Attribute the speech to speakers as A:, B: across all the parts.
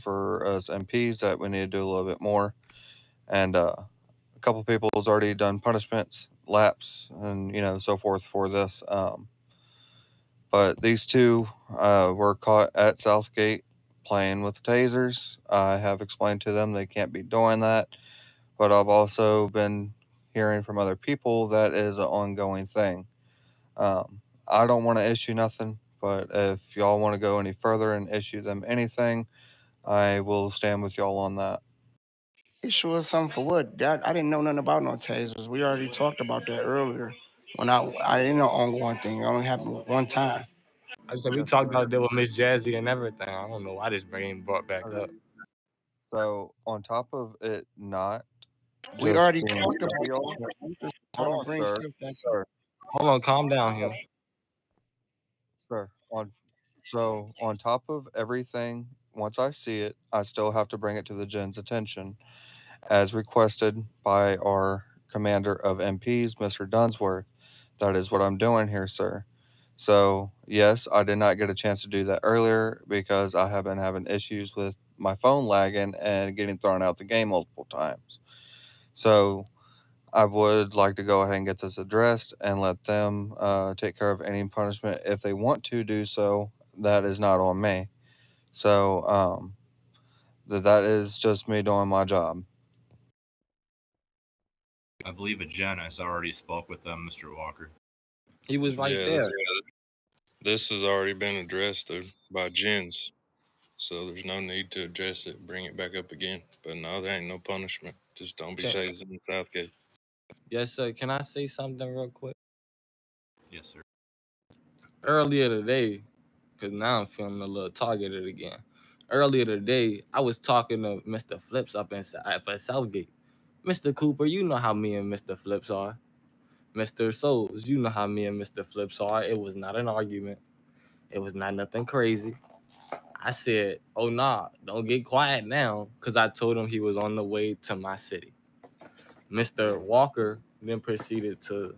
A: for us MPs that we need to do a little bit more. And a couple people has already done punishments, laps, and so forth for this. But these two were caught at Southgate playing with tasers. I have explained to them they can't be doing that, but I've also been hearing from other people that is an ongoing thing. I don't want to issue nothing, but if y'all want to go any further and issue them anything, I will stand with y'all on that.
B: Issue us something for what? That I didn't know nothing about no tasers. We already talked about that earlier. When I didn't know ongoing thing. It only happened one time.
C: I said we
A: Yes,
C: talked
A: sir.
C: about that with Miss Jazzy and everything. I don't know why this brain brought back
A: Okay.
C: up.
A: So on top of it not
B: We
A: just
B: already
A: being
B: talked
A: fair to
B: about
A: y'all,
B: that. You just try
A: hold
B: to
A: on,
B: bring
A: sir,
B: stuff back up.
A: sir,
C: Hold on, calm down
A: sir,
C: here.
A: sir. On top of everything, once I see it, I still have to bring it to the Gen's attention, as requested by our commander of MPs, Mr. Dunsworth. That is what I'm doing here, sir. So, yes, I did not get a chance to do that earlier because I have been having issues with my phone lagging and getting thrown out the game multiple times. So, I would like to go ahead and get this addressed and let them take care of any punishment if they want to do so. That is not on me. So, that is just me doing my job.
D: I believe a Jen has already spoke with them, Mr. Walker.
C: He was right
E: Yeah,
C: there.
E: this has already been addressed by Jens, so there's no need to address it, bring it back up again. But no, there ain't no punishment. Just don't be
C: Can,
E: tasing in Southgate.
C: yes, sir. Can I say something real quick?
D: Yes, sir.
C: Earlier today, because now I'm feeling a little targeted again. Earlier today, I was talking to Mr. Flips up at Southgate. Mr. Cooper, you know how me and Mr. Flips are. Mr. Souls, you know how me and Mr. Flips are. It was not an argument. It was not nothing crazy. I said, "Oh nah, don't get quiet now," because I told him he was on the way to my city. Mr. Walker then proceeded to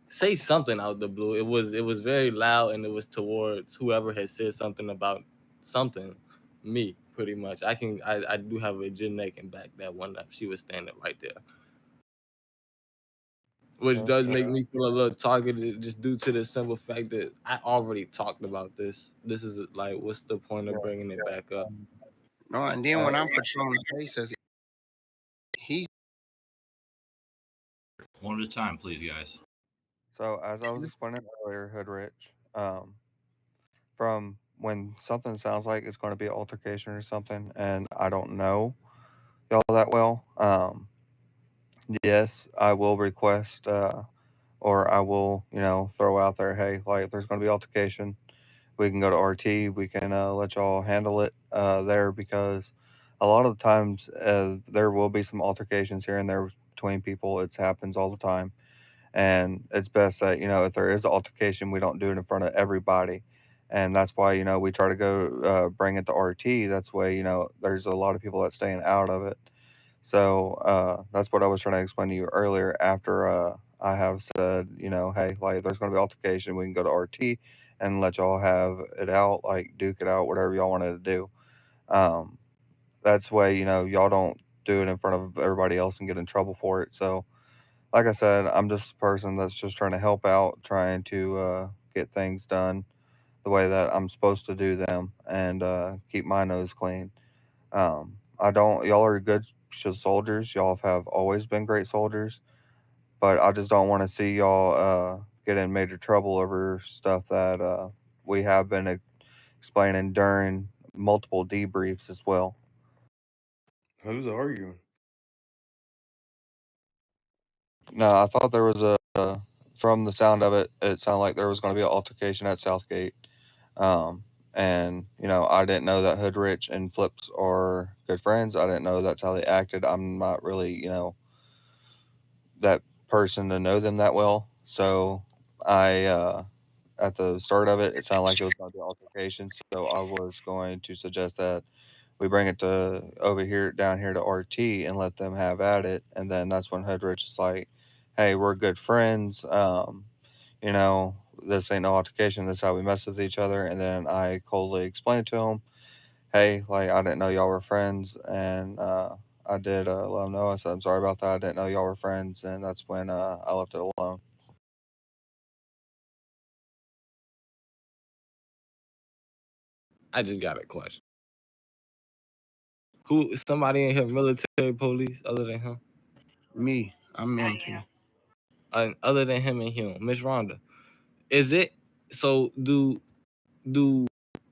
C: say something out the blue. It was very loud and it was towards whoever had said something about something, me pretty much. I do have a Jen that can back that one up. She was standing right there, which
A: Yes,
C: does
A: sir.
C: make me feel a little targeted just due to the simple fact that I already talked about this. This is like, what's the point of
A: Yeah.
C: bringing it back up?
A: Um,
B: No, and then
A: uh,
B: when I'm patrolling the cases, he
D: One at a time, please, guys.
A: so, as I was explaining earlier, Hoodrich, from when something sounds like it's going to be an altercation or something, and I don't know y'all that well, yes, I will request, or I will, throw out there, hey, like, if there's going to be altercation, we can go to RT. We can let y'all handle it there because a lot of the times there will be some altercations here and there between people. It happens all the time. And it's best that, if there is an altercation, we don't do it in front of everybody. And that's why, we try to go bring it to RT. That's why, there's a lot of people that staying out of it. So that's what I was trying to explain to you earlier after I have said, hey, like if there's going to be altercation, we can go to RT and let y'all have it out, like duke it out, whatever y'all wanted to do. Um, that's way, y'all don't do it in front of everybody else and get in trouble for it. So, like I said, I'm just a person that's just trying to help out, trying to get things done the way that I'm supposed to do them and keep my nose clean. I don't. Y'all are good soldiers. Y'all have always been great soldiers, but I just don't want to see y'all get in major trouble over stuff that we have been explaining during multiple debriefs as well.
E: Who's arguing?
A: No, I thought there was from the sound of it, it sounded like there was going to be an altercation at Southgate. Um, and I didn't know that Hoodrich and Flips are good friends. I didn't know that's how they acted. I'm not really, that person to know them that well. So I, at the start of it, it sounded like it was going to be an altercation. So I was going to suggest that we bring it to over here, down here to RT and let them have at it. And then that's when Hoodrich is like, hey, we're good friends. You know, this ain't no altercation. This is how we mess with each other. And then I coldly explained to him, hey, like I didn't know y'all were friends, and I did let them know. I said I'm sorry about that. I didn't know y'all were friends, and that's when I left it alone.
C: I just got a question. Who is somebody in here military police other than him?
B: Me, I'm empty.
C: Other than him and him, Miss Rhonda, is it so? Do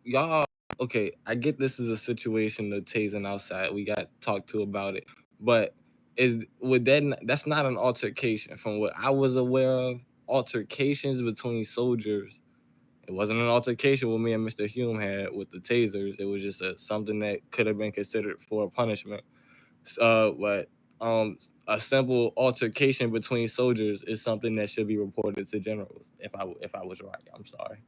C: y'all? Okay, I get this is a situation of tasing outside. We got talked to about it, but that's not an altercation from what I was aware of. Altercations between soldiers. It wasn't an altercation what me and Mr. Hume had with the tasers. It was just something that could have been considered for a punishment. But a simple altercation between soldiers is something that should be reported to generals. If I was right, I'm sorry.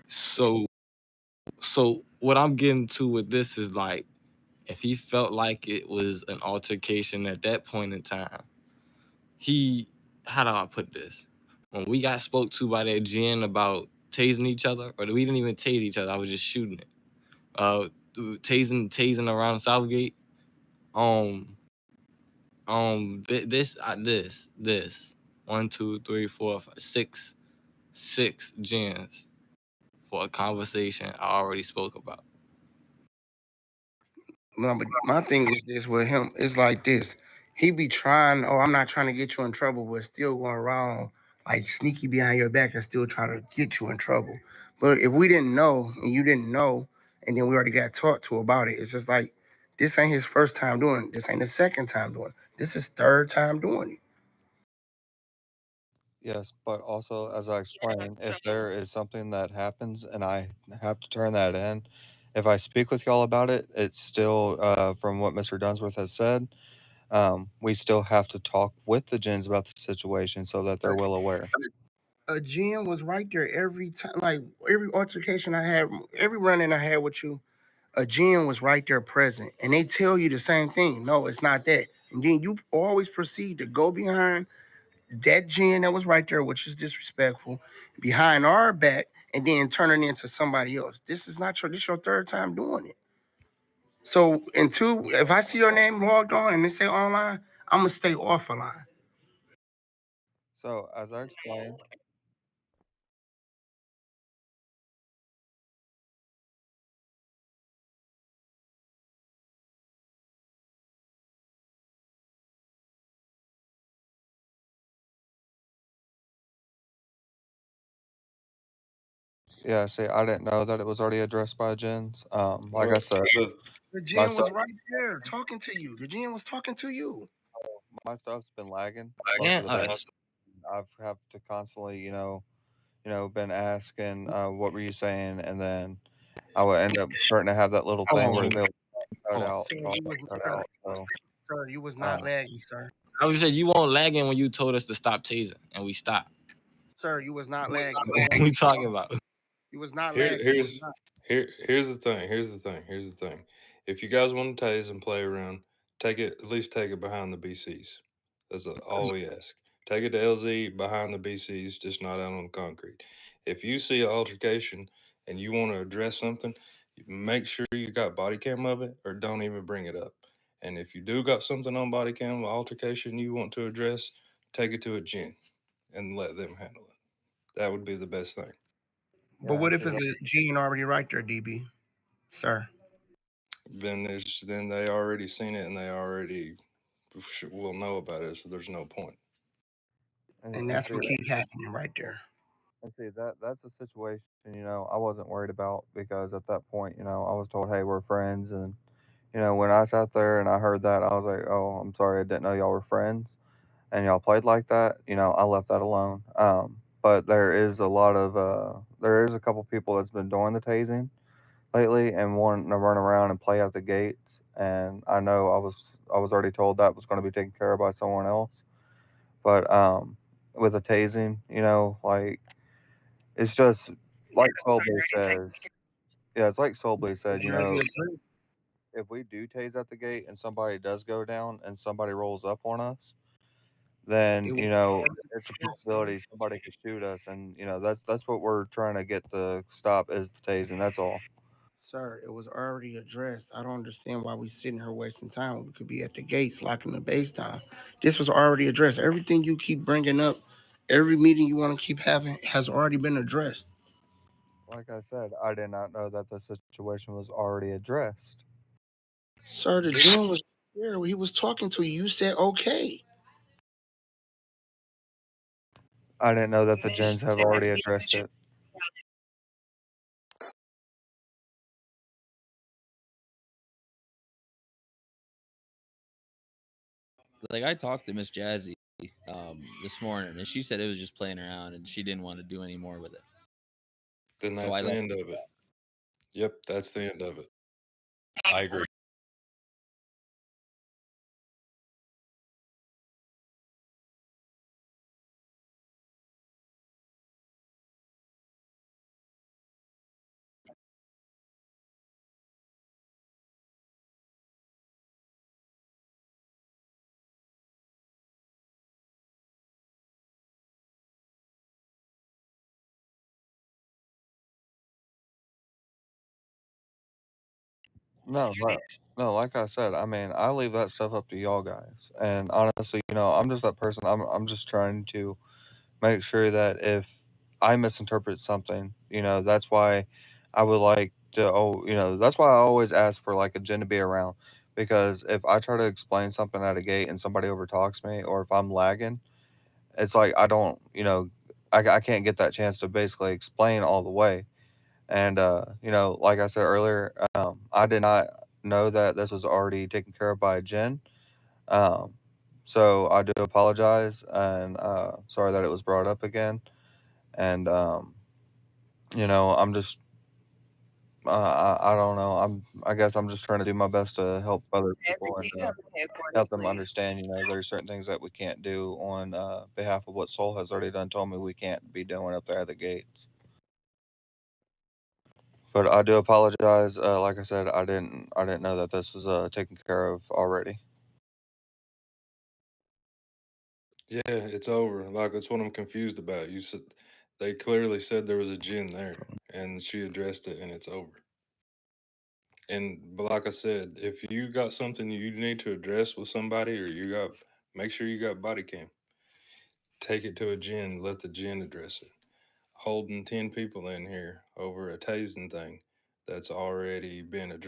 C: So so what I'm getting to with this is like if he felt like it was an altercation at that point in time, he how do I put this? When we got spoke to by that gen about tasing each other, or we didn't even tase each other, I was just shooting it. Uh tasing around Southgate. Um this 1, 2, 3, 4, 5, 6 gens for a conversation I already spoke about.
B: No, but my thing is this with him. It's like this. He be trying. Oh, I'm not trying to get you in trouble, but still going around like sneaky behind your back and still trying to get you in trouble. But if we didn't know and you didn't know, and then we already got talked to about it, it's just like this ain't his first time doing it. This ain't his second time doing it. This is third time doing it.
A: Yes, but also as I explained, if there is something that happens and I have to turn that in, if I speak with y'all about it, it's still from what Mr. Dunsworth has said. We still have to talk with the gens about the situation so that they're well aware.
B: A GM was right there every time. Like every altercation I had, every run-in I had with you, a GM was right there present, and they tell you the same thing. No, it's not that. And then you always proceed to go behind that GM that was right there, which is disrespectful, behind our back, and then turn it into somebody else. This is not your. This your third time doing it. So, and two, if I see your name logged on and they say online, I'm gonna stay offline.
A: So as I explained, yeah, see, I didn't know that it was already addressed by gens. Like I
E: Well,
A: said,
B: The
A: my
B: GM
A: stuff,
B: was right there talking to you. The GM was talking to you.
A: my stuff's been lagging most of
C: And
A: the day.
C: us.
A: I've have to constantly, been asking, what were you saying, and then I would end up starting to have that little
B: Hold
A: thing
B: on,
A: where they'll cut
C: Hold on.
A: out,
B: sir.
A: talk
B: You was
A: cut
B: sir,
A: out. So,
B: sir. You was not
A: um,
B: lagging, sir.
C: I was saying you won't lagging when you told us to stop tasing and we stopped.
B: Sir, you was not lagging.
C: What we talking about?
B: You was not
E: Here,
B: lagging. You was
E: here's
B: not.
E: here's the thing. Here's the thing. Here's the thing. If you guys want to tase and play around, take it at least take it behind the BCs. That's all we ask. Take it to LZ behind the BCs, just not out on the concrete. If you see an altercation and you want to address something, make sure you got body cam of it, or don't even bring it up. And if you do got something on body cam, altercation you want to address, take it to a gym and let them handle it. That would be the best thing.
B: But
A: yeah,
B: what
A: and
B: if
A: see
B: it's
A: that.
B: a gene already right there, DB, sir?
E: Then they already seen it and they already will know about it. So there's no point.
B: And
A: And
B: that's
A: see
B: what
A: that.
B: keep happening right there.
A: And see that's a situation, I wasn't worried about because at that point, I was told, hey, we're friends. And, when I sat there and I heard that, I was like, oh, I'm sorry, I didn't know y'all were friends and y'all played like that. I left that alone. But there is a couple people that's been doing the tasing lately and wanting to run around and play out the gates. and I know I was already told that was going to be taken care of by someone else. But with a tasing, like it's just like Soulblade says. Yeah, it's like Soulblade said. If we do tase at the gate and somebody does go down and somebody rolls up on us, then
B: It was
A: it's a
B: yes,
A: possibility somebody could shoot us, and that's what we're trying to get to stop is the tasing. That's all.
B: sir. It was already addressed. I don't understand why we sitting here wasting time when we could be at the gates locking the base time. This was already addressed. Everything you keep bringing up, every meeting you want to keep having has already been addressed.
A: Like I said, I did not know that the situation was already addressed.
B: Sir, the gym was there. He was talking to you. You said okay.
A: I didn't know that the gens have already addressed it.
F: Like I talked to Miss Jazzy this morning, and she said it was just playing around, and she didn't want to do any more with it.
E: Then
F: So
E: that's
F: I
E: the
F: left.
E: end of it. Yep, that's the end of it.
D: I agree.
A: No, no, like I said, I mean, I leave that stuff up to y'all guys. And honestly, I'm just that person. I'm just trying to make sure that if I misinterpret something, that's why I would like to. Oh, that's why I always ask for like a Jen to be around, because if I try to explain something at a gate and somebody overtalks me, or if I'm lagging, it's like I don't, I can't get that chance to basically explain all the way. And like I said earlier, I did not know that this was already taken care of by Jen. Um, so I do apologize, and sorry that it was brought up again. And I'm just I don't know. I guess I'm just trying to do my best to help other people and help them understand. There's certain things that we can't do on behalf of what Soul has already done. Told me we can't be doing up there at the gates. But I do apologize. Like I said, I didn't know that this was taken care of already.
E: Yeah, it's over. Like that's what I'm confused about. You said they clearly said there was a gin there, and she addressed it, and it's over. And but like I said, if you got something you need to address with somebody, or make sure you got body cam. Take it to a gin. Let the gin address it. Holding 10 people in here over a tasing thing that's already been addressed.